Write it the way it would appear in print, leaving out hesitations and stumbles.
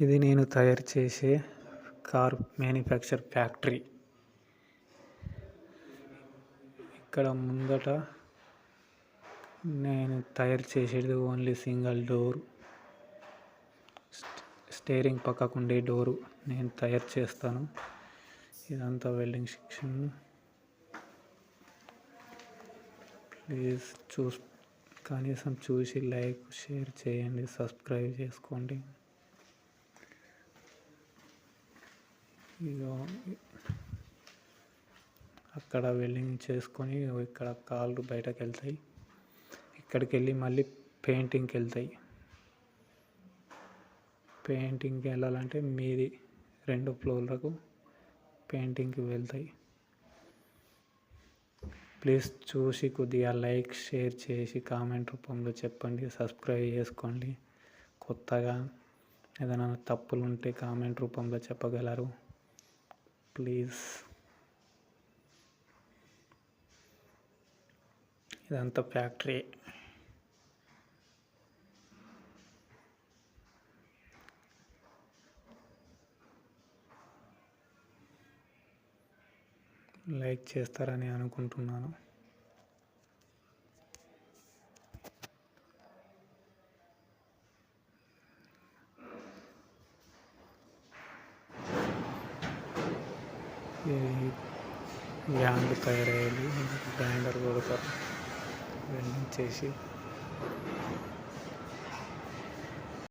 ఇది నేను తయారు చేసే కార్ మ్యానుఫ్యాక్చర్ ఫ్యాక్టరీ. ఇక్కడ ముందట నేను తయారు చేసేది ఓన్లీ సింగిల్ డోర్, స్టీరింగ్ పక్కకుండే డోరు నేను తయారు చేస్తాను. ఇదంతా వెల్డింగ్ సెక్షన్. ప్లీజ్ కనీసం చూసి లైక్, షేర్ చేయండి, సబ్స్క్రైబ్ చేసుకోండి. ఇగో అక్కడ వెల్డింగ్ చేసుకొని ఇక్కడ కాళ్ళు బయటకు వెళ్తాయి. ఇక్కడికి వెళ్ళి మళ్ళీ పెయింటింగ్కి వెళ్తాయి. పెయింటింగ్కి వెళ్ళాలంటే మీది 2 ఫ్లోర్లకు పెయింటింగ్కి వెళ్తాయి. ప్లీజ్ చూసి కొద్దిగా లైక్, షేర్ చేసి కామెంట్ రూపంలో చెప్పండి, సబ్స్క్రైబ్ చేసుకోండి. కొత్తగా ఏదైనా తప్పులు ఉంటే కామెంట్ రూపంలో చెప్పగలరు. ప్లీజ్. ఇదంతా ఫ్యాక్టరీ. లైక్ చేస్తారని అనుకుంటున్నాను. గ్యాంగ్ తయారయ్యేది గ్రైండర్ కొడతారు వెల్డింగ్ చేసి.